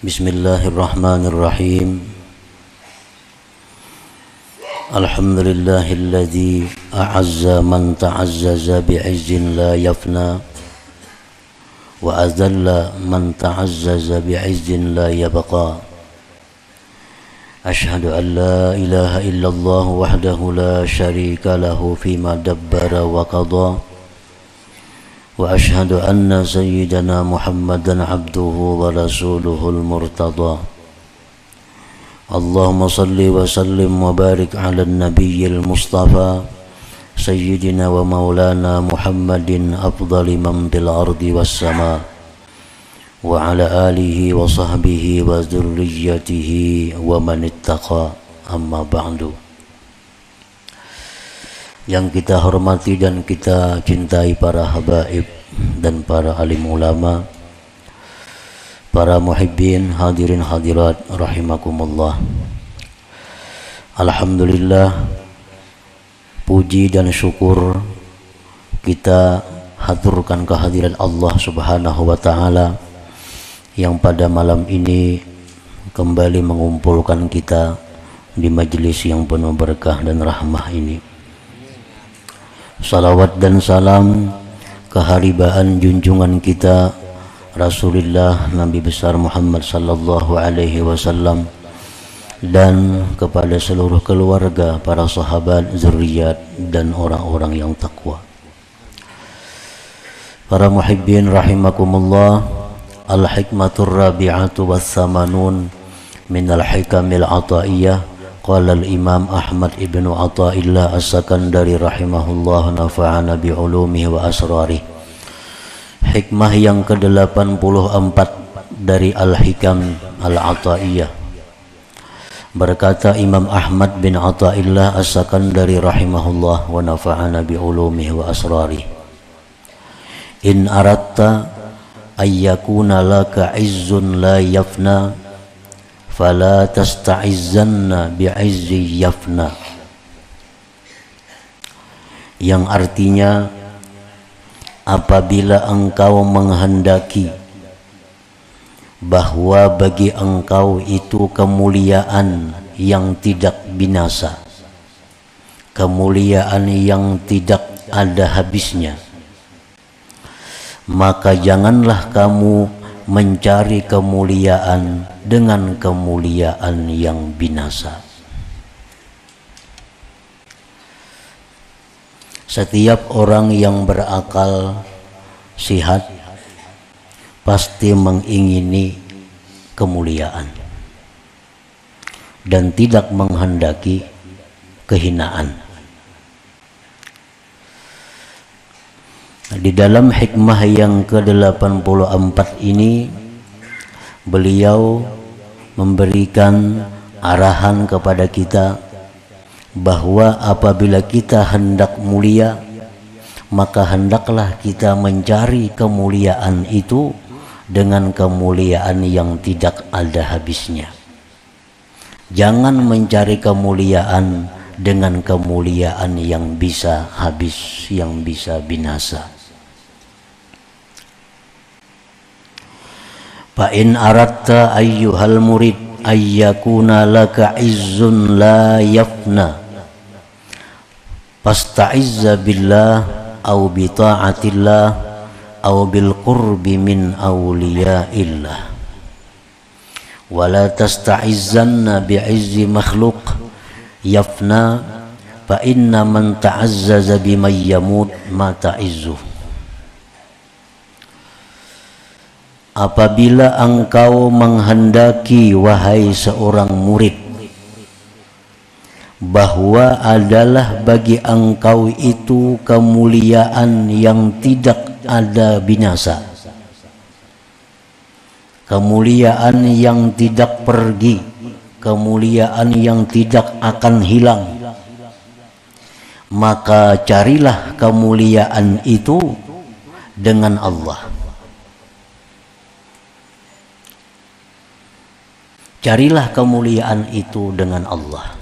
Bismillahirrahmanirrahim. Alhamdulillahilladzi a'azza man ta'azzaza bi'izzin la yafna wa azalla man ta'azzaza bi'izzin la yabqa. Ashhadu an la ilaha illallah wahdahu la syarika lahu fima dabbara wa qada. Wa ashhadu anna sayyidana Muhammadan abduhu wa rasuluhul murtada. Allahumma salli wa sallim wa barik ala nabiyyil mustafa sayyidina wa maulana Muhammadin afdali man bil ardi was sama wa ala alihi wa sahbihi wa dzurriyyatihi wa man ittaqa. Amma ba'du. Yang kita hormati dan kita cintai para habaib dan para alim ulama, para muhibbin, hadirin hadirat rahimakumullah. Alhamdulillah, puji dan syukur kita haturkan kehadiran Allah Subhanahu wa taala yang pada malam ini kembali mengumpulkan kita di majelis yang penuh berkah dan rahmah ini. Salawat dan salam keharibaan junjungan kita Rasulullah Nabi besar Muhammad sallallahu alaihi wasallam dan kepada seluruh keluarga, para sahabat, zuriat dan orang-orang yang takwa. Para muhibbin rahimakumullah, al-hikmatur rabi'atu was-samanun minal hikamil ataiyah. Qala al-Imam Ahmad ibnu Athaillah as-Sakandari rahimahullah nafa'ana bi'ulumihi wa asrarih. Hikmah yang ke-84 dari Al-Hikam Al-Athaiyah. Berkata Imam Ahmad bin Athaillah as-Sakandari rahimahullah wa nafa'ana bi'ulumihi wa asrarih. In aratta ayyakuna laka izzun la yafna fala tasta'izzanna bi'izzi yafna. Yang artinya, apabila engkau menghendaki bahwa bagi engkau itu kemuliaan yang tidak binasa, kemuliaan yang tidak ada habisnya, maka janganlah kamu mencari kemuliaan dengan kemuliaan yang binasa. Setiap orang yang berakal sihat pasti mengingini kemuliaan dan tidak menghendaki kehinaan. Di dalam hikmah yang ke-84 ini, beliau memberikan arahan kepada kita bahwa apabila kita hendak mulia, maka hendaklah kita mencari kemuliaan itu dengan kemuliaan yang tidak ada habisnya. Jangan mencari kemuliaan dengan kemuliaan yang bisa habis, yang bisa binasa. Fa in aratta ayyuhal murid ayyakuna laka izzun la yafna fasta'izza billah au bi ta'atillah au bil qurbi min awliyaillah wa la tasta'izzanna bi'izzi makhluq yafna fa inna man ta'azzaza biman yamut ma ta'izzuh. Apabila engkau menghendaki, wahai seorang murid, bahwa adalah bagi engkau itu kemuliaan yang tidak ada binasa, kemuliaan yang tidak pergi, kemuliaan yang tidak akan hilang, maka carilah kemuliaan itu dengan Allah. Carilah kemuliaan itu dengan Allah,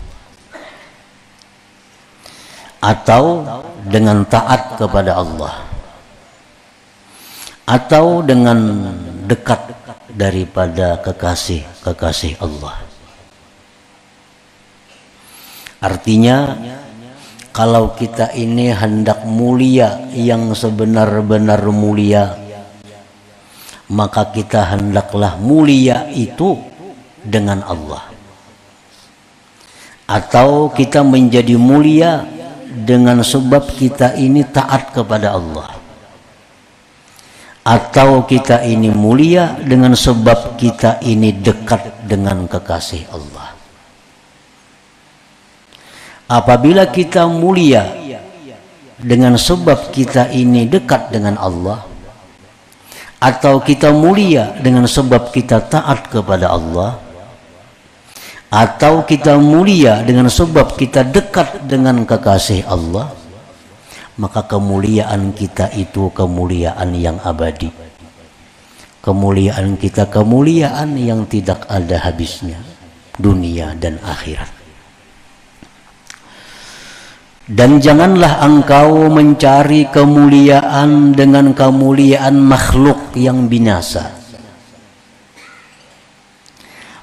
atau dengan taat kepada Allah, atau dengan dekat daripada kekasih-kekasih Allah. Artinya kalau kita ini hendak mulia yang sebenar-benar mulia, maka kita hendaklah mulia itu dengan Allah. Atau kita menjadi mulia dengan sebab kita ini taat kepada Allah. Atau kita ini mulia dengan sebab kita ini dekat dengan kekasih Allah. Apabila kita mulia dengan sebab kita ini dekat dengan Allah, atau kita mulia dengan sebab kita taat kepada Allah, atau kita mulia dengan sebab kita dekat dengan kekasih Allah, maka kemuliaan kita itu kemuliaan yang abadi. Kemuliaan kita kemuliaan yang tidak ada habisnya, dunia dan akhirat. Dan janganlah engkau mencari kemuliaan dengan kemuliaan makhluk yang binasa.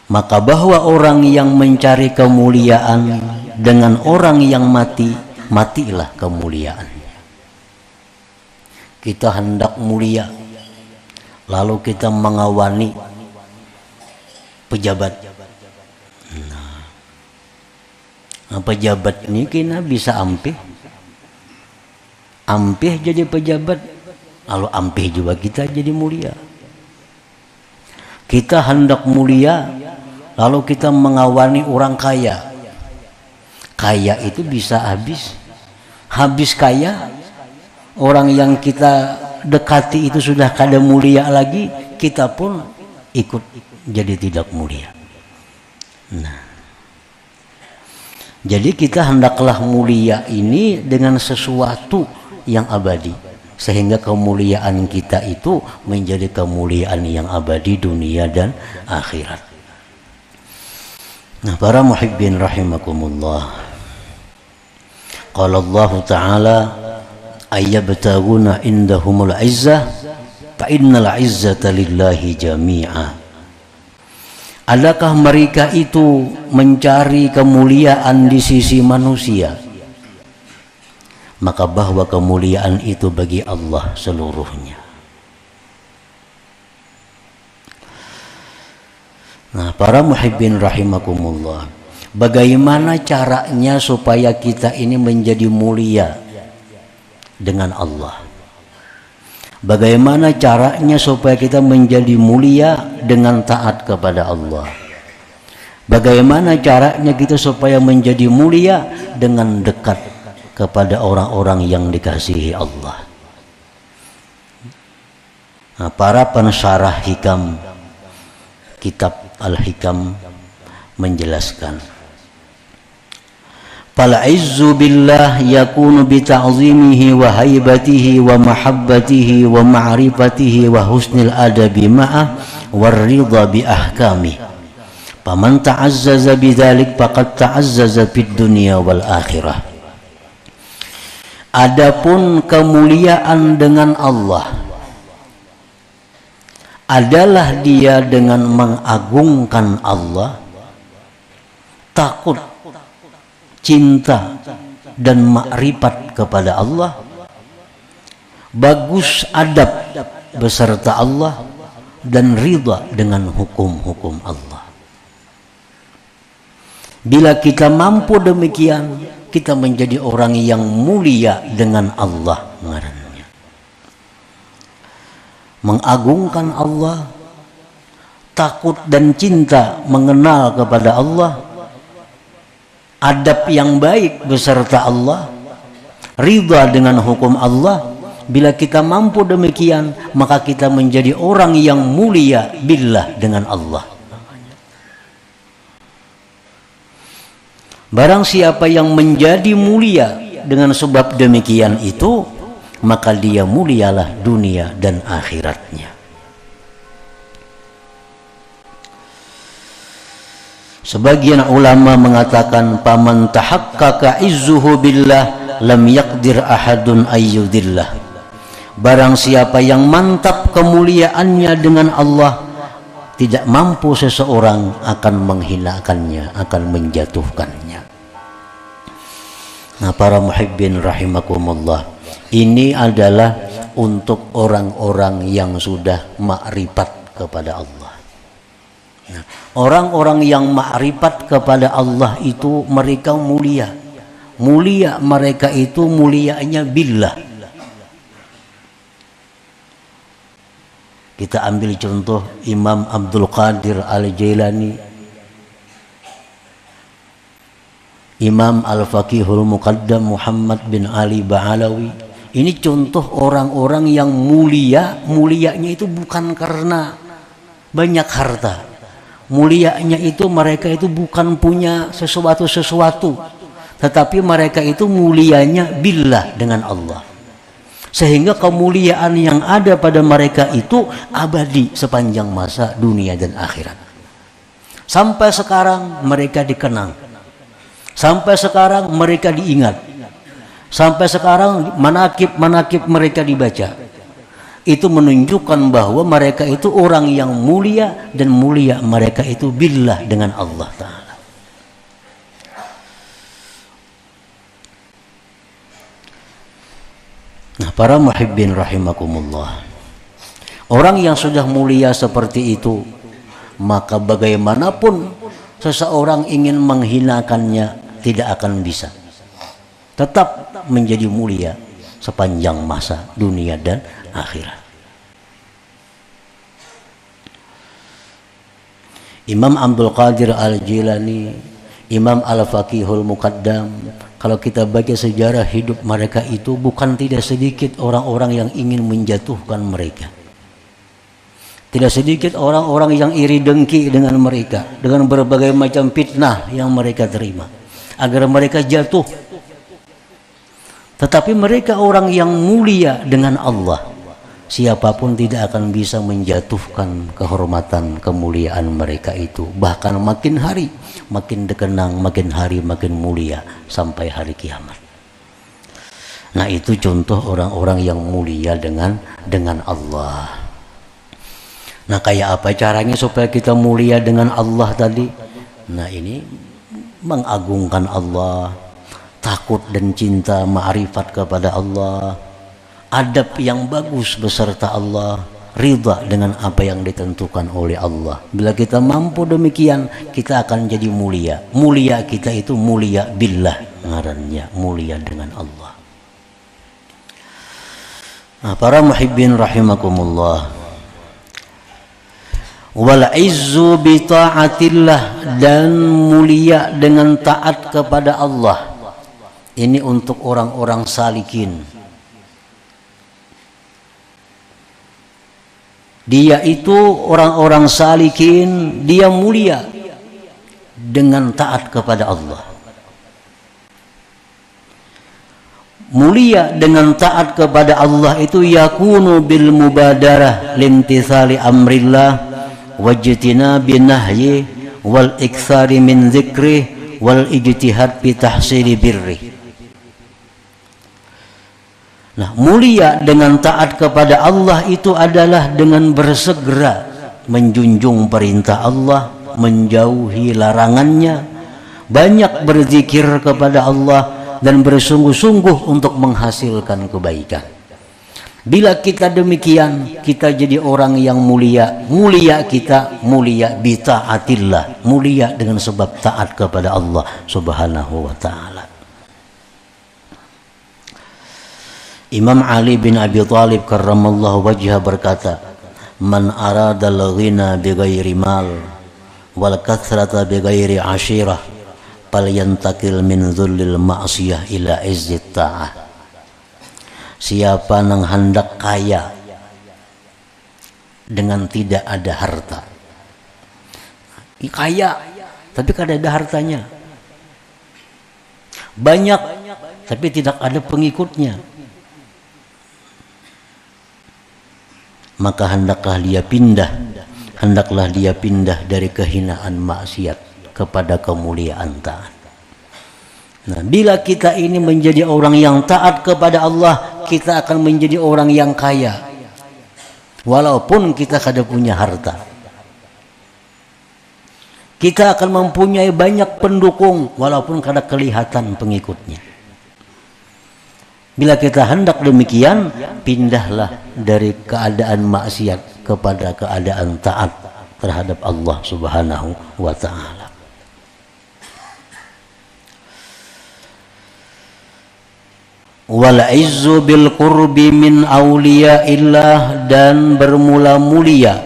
Maka bahwa orang yang mencari kemuliaan dengan orang yang mati, matilah kemuliaannya. Kita hendak mulia, lalu kita mengawani pejabat. Pejabat ini kena bisa ampih jadi pejabat, lalu ampih juga kita jadi mulia. Kita hendak mulia, lalu kita mengawani orang kaya. Kaya itu bisa habis kaya, orang yang kita dekati itu sudah kada mulia lagi, kita pun ikut jadi tidak mulia. Nah, jadi kita hendaklah mulia ini dengan sesuatu yang abadi, sehingga kemuliaan kita itu menjadi kemuliaan yang abadi dunia dan akhirat. Nah, para muhibbin rahimakumullah, qala Allah Ta'ala ayyabtaguna indahumul izzah fa innal izzata lillahi jami'a. Adakah mereka itu mencari kemuliaan di sisi manusia? Maka bahwa kemuliaan itu bagi Allah seluruhnya. Nah, para muhibbin rahimakumullah, bagaimana caranya supaya kita ini menjadi mulia dengan Allah? Bagaimana caranya supaya kita menjadi mulia dengan taat kepada Allah? Bagaimana caranya kita supaya menjadi mulia dengan dekat kepada orang-orang yang dikasihi Allah? Nah, para pensyarah hikam kitab Al-Hikam menjelaskan, fal izzu billah yakunu bi ta'zimihi wa haibatihi wa mahabbatihi wa ma'rifatihi wa husnil adabi ma'ah war ridha bi ahkami. Faman ta'azzaza bidzalik faqad ta'azzaza fid dunya wal akhirah. Adapun kemuliaan dengan Allah adalah dia dengan mengagungkan Allah, takut, cinta dan makrifat kepada Allah, bagus adab beserta Allah, dan ridha dengan hukum-hukum Allah. Bila kita mampu demikian, kita menjadi orang yang mulia dengan Allah ngarannya. Mengagungkan Allah, takut dan cinta mengenal kepada Allah, adab yang baik beserta Allah, ridha dengan hukum Allah. Bila kita mampu demikian, maka kita menjadi orang yang mulia billah dengan Allah. Barang siapa yang menjadi mulia dengan sebab demikian itu, maka dia mulialah dunia dan akhiratnya. Sebagian ulama mengatakan, paman tahaqqaqa izzuhu billah lam yaqdir ahadun ayyudillah. Barang siapa yang mantap kemuliaannya dengan Allah, tidak mampu seseorang akan menghinakannya, akan menjatuhkannya. Nah, para muhibbin rahimakumullah, ini adalah untuk orang-orang yang sudah makrifat kepada Allah. Nah, orang-orang yang makrifat kepada Allah itu mereka mulia. Mulia mereka itu mulianya billah. Kita ambil contoh Imam Abdul Qadir Al-Jailani, Imam Al-Faqihul Muqaddam Muhammad bin Ali Ba'alawi. Ini contoh orang-orang yang mulia. Mulianya itu bukan karena banyak harta. Mulianya itu mereka itu bukan punya sesuatu, tetapi mereka itu mulianya billah, dengan Allah. Sehingga kemuliaan yang ada pada mereka itu abadi sepanjang masa dunia dan akhirat. Sampai sekarang mereka dikenang. Sampai sekarang mereka diingat. Sampai sekarang manakib-manakib mereka dibaca. Itu menunjukkan bahwa mereka itu orang yang mulia, dan mulia mereka itu billah, dengan Allah Ta'ala. Nah, para muhibbin rahimakumullah, orang yang sudah mulia seperti itu, maka bagaimanapun seseorang ingin menghinakannya tidak akan bisa. Tetap menjadi mulia sepanjang masa dunia dan akhirat. Imam Abdul Qadir Al-Jilani, Imam Al-Faqihul Muqaddam, kalau kita baca sejarah hidup mereka itu, bukan tidak sedikit orang-orang yang ingin menjatuhkan mereka. Tidak sedikit orang-orang yang iri dengki dengan mereka, dengan berbagai macam fitnah yang mereka terima, agar mereka jatuh. Tetapi mereka orang yang mulia dengan Allah. Siapapun tidak akan bisa menjatuhkan kehormatan, kemuliaan mereka itu. Bahkan makin hari makin dikenang, makin hari makin mulia sampai hari kiamat. Nah, itu contoh orang-orang yang mulia dengan Allah. Nah, kayak apa caranya supaya kita mulia dengan Allah tadi? Nah, ini mengagungkan Allah, takut dan cinta ma'rifat kepada Allah, adab yang bagus beserta Allah, ridha dengan apa yang ditentukan oleh Allah. Bila kita mampu demikian, kita akan jadi mulia. Mulia kita itu mulia billah, ngarannya mulia dengan Allah. Nah, para muhibbin rahimakumullah, wal izzu bi ta'atillah, dan mulia dengan taat kepada Allah. Ini untuk orang-orang salikin. Dia itu orang-orang salikin, dia mulia dengan taat kepada Allah. Mulia dengan taat kepada Allah itu yakunu bil mubadarah limtithali amrillah wajtinabi nahyi wal iktsari min dzikrih wal ijtihad bi tahsili birri. Nah, mulia dengan taat kepada Allah itu adalah dengan bersegera menjunjung perintah Allah, menjauhi larangannya, banyak berzikir kepada Allah, dan bersungguh-sungguh untuk menghasilkan kebaikan. Bila kita demikian, kita jadi orang yang mulia. Mulia kita, mulia bi ta'atillah, mulia dengan sebab taat kepada Allah Subhanahu wa ta'ala. Imam Ali bin Abi Thalib karramallahu wajhah berkata, man arada al-ghina bighairi mal wal kathrata bighairi ashirah falyantakil min dhullil ma'siyah ila izzit ta'ah. Siapa yang hendak kaya dengan tidak ada harta, kaya tapi kada ada hartanya, banyak tapi tidak ada pengikutnya, maka hendaklah dia pindah dari kehinaan maksiat kepada kemuliaan taat. Nah, bila kita ini menjadi orang yang taat kepada Allah, kita akan menjadi orang yang kaya walaupun kita kada punya harta. Kita akan mempunyai banyak pendukung walaupun kada kelihatan pengikutnya. Bila kita hendak demikian, pindahlah dari keadaan maksiat kepada keadaan taat terhadap Allah Subhanahu wa ta'ala. Wal izzu bil qurbi min awliyaillah, dan bermula mulia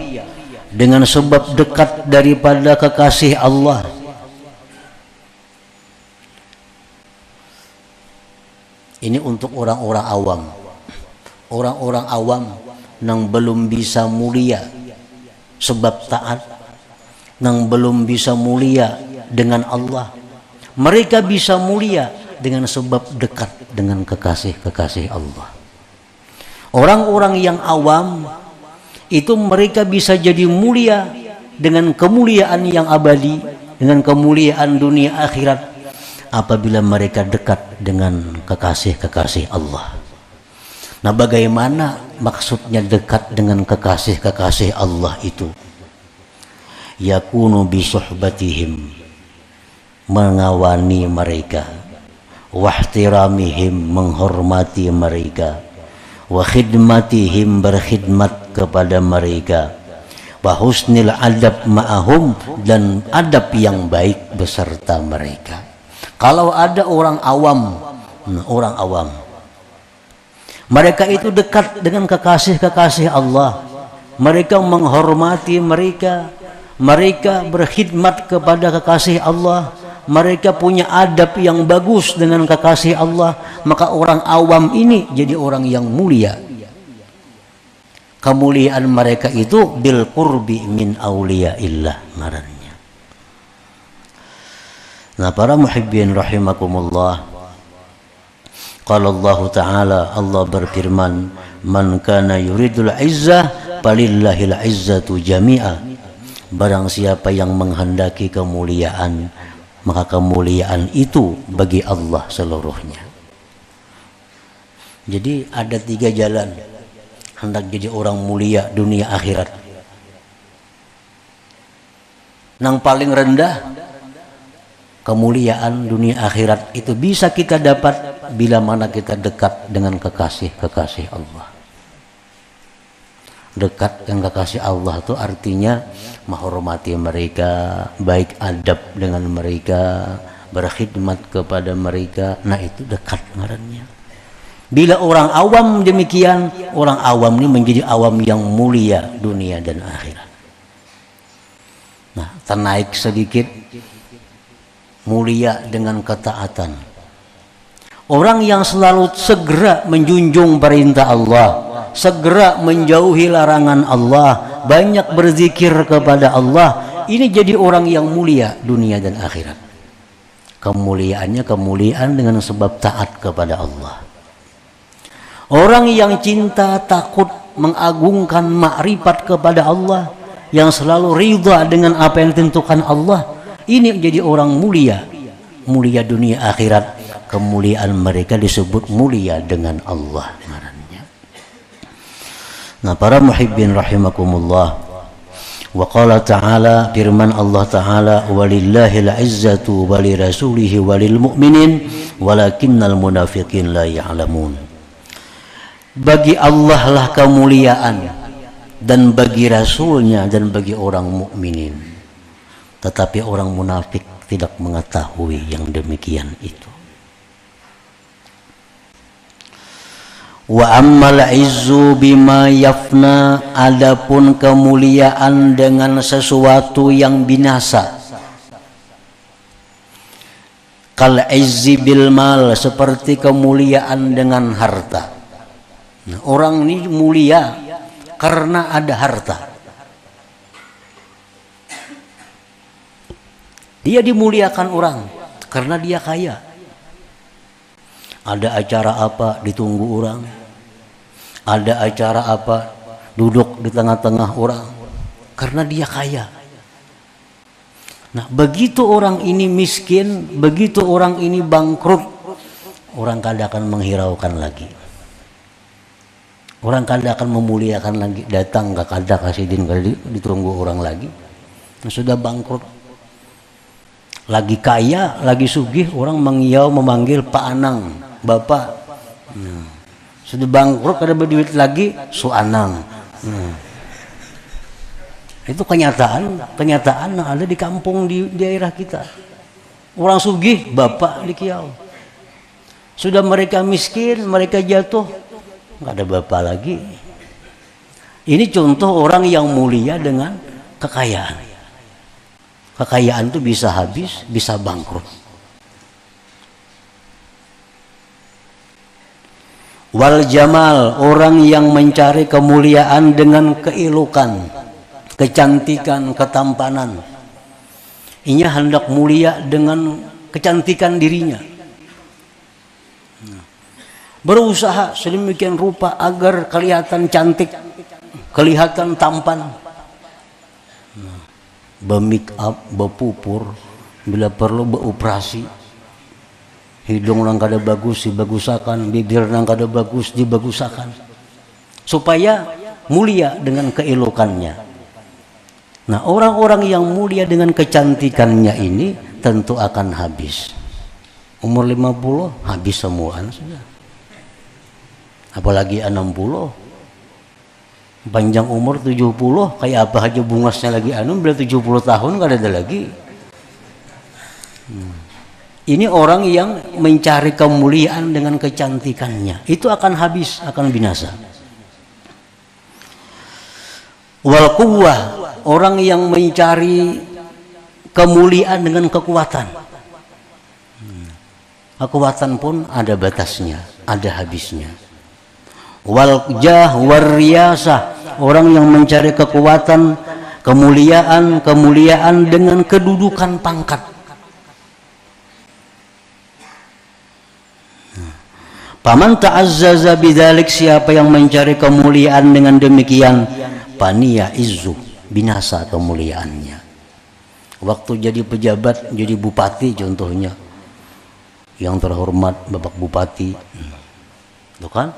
dengan sebab dekat daripada kekasih Allah. Ini untuk orang-orang awam. Orang-orang awam yang belum bisa mulia sebab taat, yang belum bisa mulia dengan Allah. Mereka bisa mulia dengan sebab dekat dengan kekasih-kekasih Allah. Orang-orang yang awam itu mereka bisa jadi mulia dengan kemuliaan yang abadi, dengan kemuliaan dunia akhirat apabila mereka dekat dengan kekasih-kekasih Allah. Nah, bagaimana maksudnya dekat dengan kekasih-kekasih Allah itu? Yakunu bi suhbatihim, mengawani mereka, wahtiramihim, menghormati mereka, wa khidmatihim, berkhidmat kepada mereka, wa husnil adab ma'ahum, dan adab yang baik beserta mereka. Kalau ada orang awam, mereka itu dekat dengan kekasih-kekasih Allah, mereka menghormati mereka, mereka berkhidmat kepada kekasih Allah, mereka punya adab yang bagus dengan kekasih Allah, maka orang awam ini jadi orang yang mulia. Kemuliaan mereka itu bil qurbi min awliyaillah ngarannya. Nah, para muhibbin rahimakumullah, qala Allah Ta'ala, Allah berfirman, man kana yuridul izzah falillahil izzatu jami'a, barang siapa yang menghendaki kemuliaan, maka kemuliaan itu bagi Allah seluruhnya. Jadi ada 3 jalan hendak jadi orang mulia dunia akhirat. Yang paling rendah kemuliaan dunia akhirat itu bisa kita dapat bila mana kita dekat dengan kekasih-kekasih Allah. Dekat dengan kekasih Allah itu artinya menghormati mereka, baik adab dengan mereka, berkhidmat kepada mereka. Nah, itu dekat ngarannya. Bila orang awam demikian, orang awam ini menjadi awam yang mulia dunia dan akhirat. Nah, ternaik sedikit, mulia dengan ketaatan. Orang yang selalu segera menjunjung perintah Allah, segera menjauhi larangan Allah, banyak berzikir kepada Allah, ini jadi orang yang mulia dunia dan akhirat. Kemuliaannya kemuliaan dengan sebab taat kepada Allah. Orang yang cinta, takut, mengagungkan makrifat kepada Allah, yang selalu ridha dengan apa yang ditentukan Allah, ini menjadi orang mulia, mulia dunia akhirat. Kemuliaan mereka disebut mulia dengan Allah. Nah, para muhibbin rahimakumullah, wa qala ta'ala, firman Allah Ta'ala, walillahil izzatu walirasulihi walil mu'minin walakinnal munafiqin la ya'lamun. Bagi Allah lah kemuliaan, dan bagi Rasulnya, dan bagi orang mukminin, tetapi orang munafik tidak mengetahui yang demikian itu. Wa ammal izzu bima yafna, adapun kemuliaan dengan sesuatu yang binasa. Kal izzi bil mal, seperti kemuliaan dengan harta. Nah, orang ini mulia karena ada harta. Dia dimuliakan orang karena dia kaya. Ada acara apa ditunggu orang, ada acara apa duduk di tengah-tengah orang, karena dia kaya. Nah, begitu orang ini miskin, begitu orang ini bangkrut, orang kada akan menghiraukan lagi, orang kada akan memuliakan lagi. Datang gak kada kasih din, kada ditunggu orang lagi. Nah, sudah bangkrut, Lagi kaya, lagi sugih, orang mengiau memanggil Pak Anang, Bapak. Sudah bangkrut, kada berduit lagi, Su Anang. Itu kenyataan yang ada di kampung di daerah kita. Orang sugih, Bapak di kiau. Sudah mereka miskin, mereka jatuh, nggak ada bapak lagi. Ini contoh orang yang mulia dengan kekayaan. Kekayaan itu bisa habis, bisa bangkrut. Wal jamal, orang yang mencari kemuliaan dengan keelokan, kecantikan, ketampanan. Ini hendak mulia dengan kecantikan dirinya. Berusaha sedemikian rupa agar kelihatan cantik, kelihatan tampan. Be-make up, bepupur, bila perlu beoperasi. Hidung nang kada bagus dibagusakan, bibir nang kada bagus dibagusakan, supaya mulia dengan keelokannya. Nah, orang-orang yang mulia dengan kecantikannya ini tentu akan habis. Umur 50 habis semuaan sudah. Apalagi 60. Panjang umur 70, kayak apa aja bungasnya lagi bila 70 tahun gak ada lagi. Ini orang yang mencari kemuliaan dengan kecantikannya, itu akan habis, akan binasa. Wal quwwah, orang yang mencari kemuliaan dengan kekuatan. Kekuatan pun ada batasnya, ada habisnya. Wal jah war riyasah, orang yang mencari kekuatan, kemuliaan dengan kedudukan pangkat. Paman ta'azzaza bidzalik, siapa yang mencari kemuliaan dengan demikian, paniya izzu, binasa kemuliaannya. Waktu jadi pejabat, jadi bupati contohnya, yang terhormat Bapak Bupati, tuh kan?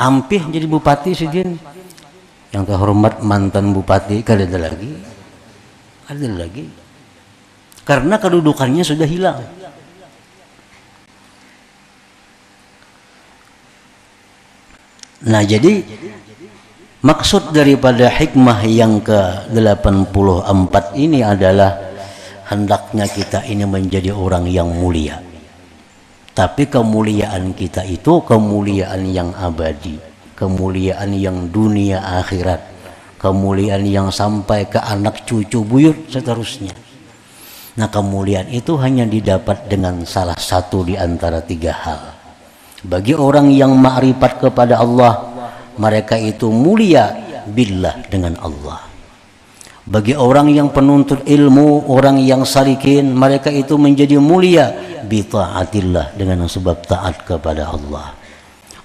Ampih jadi bupati sidin, yang terhormat mantan bupati, kada ada lagi, karena kedudukannya sudah hilang. Nah, jadi maksud daripada hikmah yang ke-84 ini adalah hendaknya kita ini menjadi orang yang mulia. Tapi kemuliaan kita itu kemuliaan yang abadi, kemuliaan yang dunia akhirat, kemuliaan yang sampai ke anak cucu buyut seterusnya. Nah, kemuliaan itu hanya didapat dengan salah satu di antara 3 hal. Bagi orang yang ma'rifat kepada Allah, mereka itu mulia billah, dengan Allah. Bagi orang yang penuntut ilmu, orang yang salikin, mereka itu menjadi mulia bi ta'atillah, dengan sebab taat kepada Allah.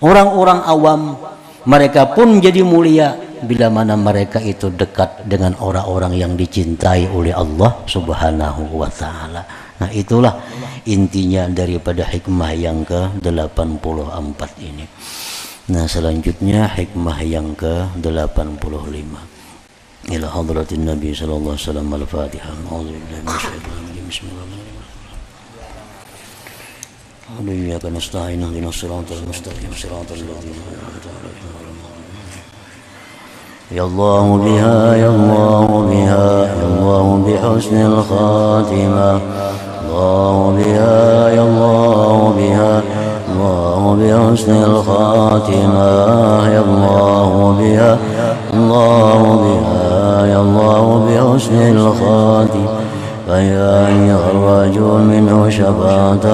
Orang-orang awam, mereka pun menjadi mulia bila mana mereka itu dekat dengan orang-orang yang dicintai oleh Allah Subhanahu wa ta'ala. Nah, itulah intinya daripada hikmah yang ke-84 ini. Nah, selanjutnya hikmah yang ke-85. Ila hadratin Nabi sallallahu alaihi wasallam, al-Fatihah. A'udzubillahi minasyaitonir rajim. Bismillahirrahmanirrahim. Iyyaka nasta'in ihdinas siratal mustaqim siratal ladzina an'amta 'alaihim. Ya Allah biha, ya Allah biha, ya Allah bihusnil khatimah. Allah biha, ya Allah biha, Allah bihusnil khatimah. Ya Allah biha, Allah biha, ya Allah bihusnil khatimah. فيا أيها الرجل منه شفاعة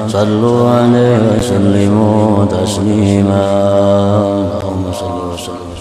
صلوا عليه وسلموا تسليما. اللهم صل وسلم